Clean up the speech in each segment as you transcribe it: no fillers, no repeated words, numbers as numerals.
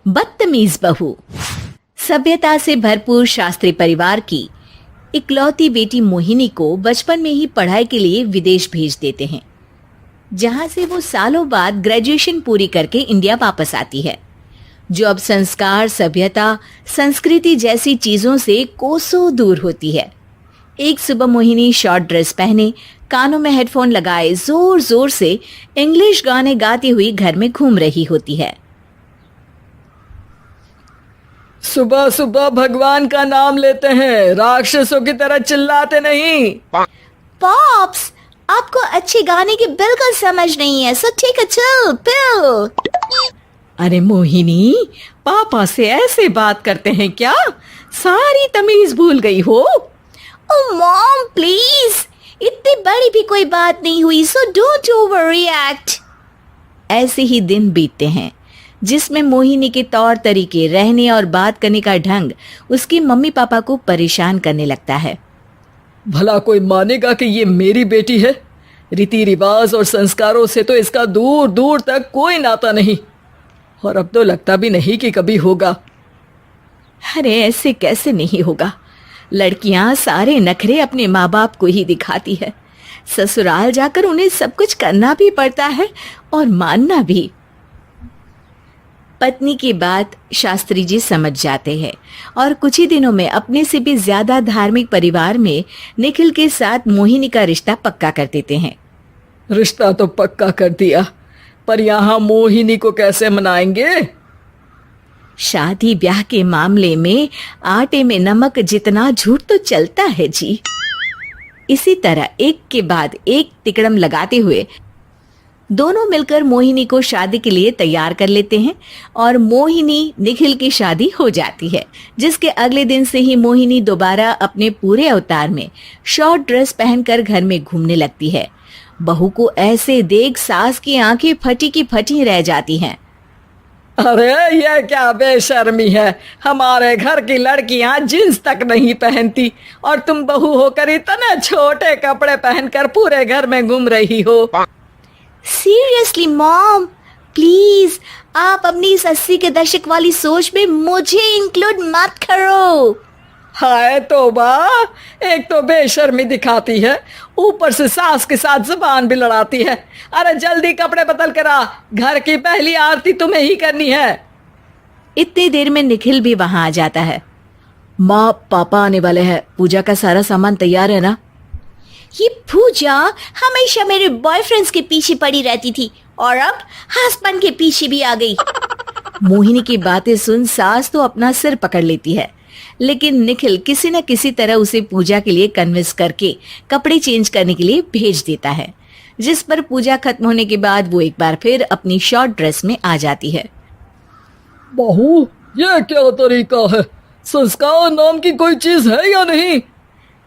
बदतमीज बहू। सभ्यता से भरपूर शास्त्री परिवार की इकलौती बेटी मोहिनी को बचपन में ही पढ़ाई के लिए विदेश भेज देते हैं, जहां से वो सालों बाद ग्रेजुएशन पूरी करके इंडिया वापस आती है, जो अब संस्कार, सभ्यता, संस्कृति जैसी चीजों से कोसों दूर होती है। एक सुबह मोहिनी शॉर्ट ड्रेस पहने, कानों में हेडफोन लगाए जोर जोर से इंग्लिश गाने गाती हुई घर में घूम रही होती है। सुबह सुबह भगवान का नाम लेते हैं, राक्षसों की तरह चिल्लाते नहीं। पॉप्स, आपको अच्छे गाने की बिल्कुल समझ नहीं है, so take a chill pill. अरे मोहिनी, पापा से ऐसे बात करते हैं क्या? सारी तमीज भूल गई हो। ओह मॉम प्लीज, इतनी बड़ी भी कोई बात नहीं हुई, सो डोंट ओवर रिएक्ट। ऐसे ही दिन बीतते हैं जिसमें मोहिनी के तौर तरीके, रहने और बात करने का ढंग उसकी मम्मी पापा को परेशान करने लगता है। भला कोई मानेगा कि ये मेरी बेटी है? रीति रिवाज और संस्कारों से तो इसका दूर दूर तक कोई नाता नहीं, और अब तो लगता भी नहीं कि कभी होगा। अरे ऐसे कैसे नहीं होगा? लड़कियां सारे नखरे अपने माँ बाप को ही दिखाती है। ससुराल जाकर उन्हें सब कुछ करना भी पड़ता है और मानना भी। पत्नी की बात शास्त्री जी समझ जाते हैं और कुछ ही दिनों में अपने से भी ज्यादा धार्मिक परिवार में निखिल के साथ मोहिनी का रिश्ता पक्का कर देते हैं। रिश्ता तो पक्का कर दिया, पर यहाँ मोहिनी को कैसे मनाएंगे? शादी ब्याह के मामले में आटे में नमक जितना झूठ तो चलता है जी। इसी तरह एक के बाद एक तिकड़म लगाते हुए दोनों मिलकर मोहिनी को शादी के लिए तैयार कर लेते हैं और मोहिनी निखिल की शादी हो जाती है, जिसके अगले दिन से ही मोहिनी दोबारा अपने पूरे अवतार में शॉर्ट ड्रेस पहनकर घर में घूमने लगती है। बहू को ऐसे देख सास की आंखें फटी की फटी रह जाती हैं। अरे ये क्या बेशर्मी है, हमारे घर की लड़कियां जींस तक नहीं पहनती और तुम बहू होकर इतने छोटे कपड़े पहनकर पूरे घर में घूम रही हो। सीरियसली मॉम, प्लीज आप अपनी इस 80 के दशक वाली सोच में मुझे इंक्लूड मत करो। हाय तौबा, एक तो बेशर्मी दिखाती है, ऊपर से सास के साथ जुबान भी लड़ाती है। अरे जल्दी कपड़े बदल कर आ, घर की पहली आरती तुम्हें ही करनी है। इतनी देर में निखिल भी वहां आ जाता है। माँ, पापा आने वाले हैं, पूजा का सारा सामान तैयार है ना? ये पूजा हमेशा मेरे बॉयफ्रेंड्स के पीछे पड़ी रहती थी और अब हस्बैंड के पीछे भी आ गई। मोहिनी की बातें सुन सास तो अपना सिर पकड़ लेती है, लेकिन निखिल किसी न किसी तरह उसे पूजा के लिए कन्विंस करके कपड़े चेंज करने के लिए भेज देता है, जिस पर पूजा खत्म होने के बाद वो एक बार फिर अपनी शॉर्ट ड्रेस में आ जाती है। बहू, ये क्या तरीका है? संस्कार नाम की कोई चीज है या नहीं?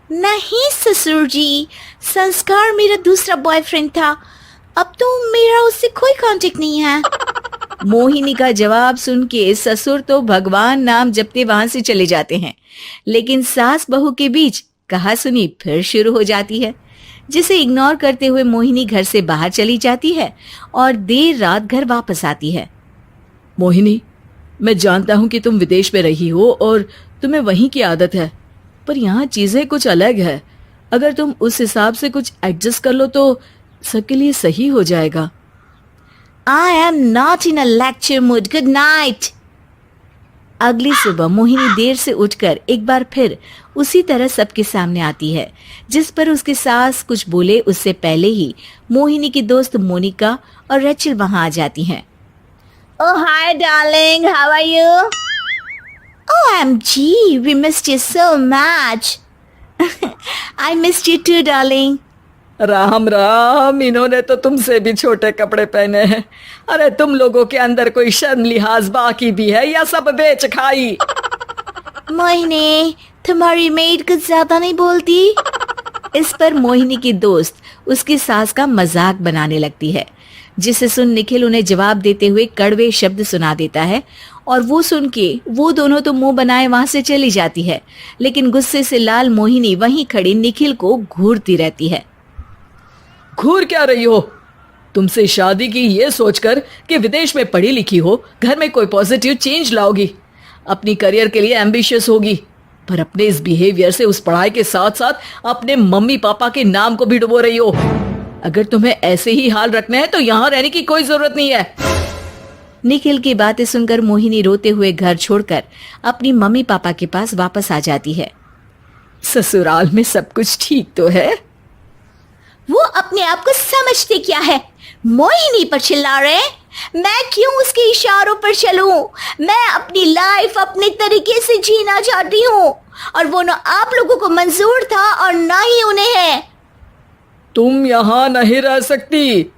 नहीं ससुर जी, संस्कार मेरा दूसरा बॉयफ्रेंड था, अब तो मेरा उससे कोई कांटेक्ट नहीं है। मोहिनी का जवाब सुन के ससुर तो भगवान नाम जपते वहां से चले जाते हैं, लेकिन सास बहू के बीच कहा सुनी फिर शुरू हो जाती है, जिसे इग्नोर करते हुए मोहिनी घर से बाहर चली जाती है और देर रात घर वापस आती है। मोहिनी, मैं जानता हूँ कि तुम विदेश में रही हो और तुम्हें वहीं की आदत है, पर यहाँ चीजें कुछ अलग है। अगर तुम उस हिसाब से कुछ एडजस्ट कर लो तो सबके लिए सही हो जाएगा। I am not in a lecture mood. Good night. अगली सुबह मोहिनी देर से उठकर एक बार फिर उसी तरह सबके सामने आती है, जिस पर उसकी सास कुछ बोले उससे पहले ही मोहिनी की दोस्त मोनिका और रेचल वहां आ जाती हैं। Oh hi darling, how are you? OMG, we missed you so much. I missed you too darling. Ram Ram, इन्होंने तो तुमसे भी छोटे कपड़े पहने हैं। अरे तुम लोगों के अंदर कोई शर्म लिहाज बाकी भी है या सब बेच खाई? मोहिनी, तुम्हारी मेड कुछ ज्यादा नहीं बोलती? इस पर मोहिनी की दोस्त उसकी सास का मजाक बनाने लगती है, जिसे सुन निखिल उन्हें जवाब देते हुए कड़वे शब्द सुना देता है और वो सुन के वो दोनों तो मुंह बनाए वहां से चली जाती है, लेकिन गुस्से से लाल मोहिनी वहीं खड़ी निखिल को घूरती रहती है। घूर क्या रही हो? तुमसे शादी की ये सोचकर कि विदेश में पढ़ी लिखी हो, घर में कोई पॉजिटिव चेंज लाओगी, अपनी करियर के लिए एम्बिशियस होगी, पर अपने इस बिहेवियर से उस पढ़ाई के साथ साथ अपने मम्मी पापा के नाम को भी डुबो रही हो। अगर तुम्हें ऐसे ही हाल रखना है तो यहाँ रहने की कोई जरूरत नहीं है। निखिल की बातें सुनकर मोहिनी रोते हुए घर छोड़कर अपनी मम्मी पापा के पास वापस आ जाती है। ससुराल में सब कुछ ठीक तो है? वो अपने आप को समझते क्या है? मोहिनी पर चिल्ला रहे हैं? मैं क्यों उसके इशारों पर चलूं? मैं अपनी लाइफ अपने तरीके से जीना चाहती हूँ और वो ना आप लोगों को मंजूर था और ना ही उन्हें है। तुम यहाँ नहीं रह सकती।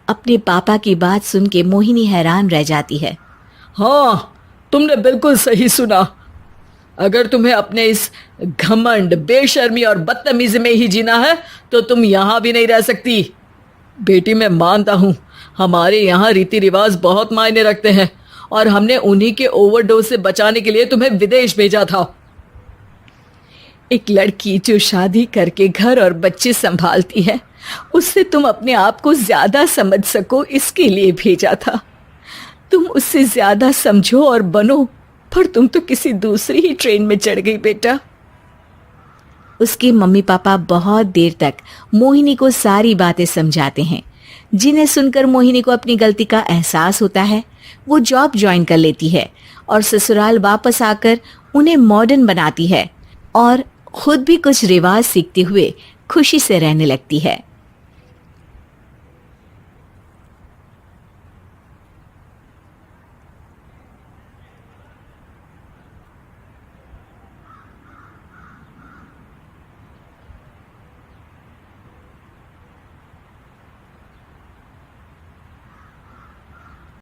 अपने पापा की बात सुन के मोहिनी हैरान रह जाती है। हाँ, तुमने बिल्कुल सही सुना। अगर तुम्हें अपने इस घमंड, बेशर्मी और बदतमीजी में ही जीना है तो तुम यहाँ भी नहीं रह सकती। बेटी, मैं मानता हूँ हमारे यहाँ रीति रिवाज बहुत मायने रखते हैं और हमने उन्हीं के ओवरडोज से बचाने के लिए तुम्हें विदेश भेजा था। एक लड़की जो शादी करके घर और बच्चे संभालती है, उससे तुम अपने आप को ज्यादा समझ सको इसके लिए भेजा था। तुम उससे ज्यादा समझो और बनो, पर तुम तो किसी दूसरी ही ट्रेन में चढ़ गई बेटा। उसके मम्मी पापा बहुत देर तक मोहिनी को सारी बातें समझाते हैं, जिन्हें सुनकर मोहिनी को अपनी गलती का एहसास होता है। वो जॉब ज्वाइन कर लेती है और ससुराल वापस आकर उन्हें मॉडर्न बनाती है और खुद भी कुछ रिवाज सीखते हुए खुशी से रहने लगती है।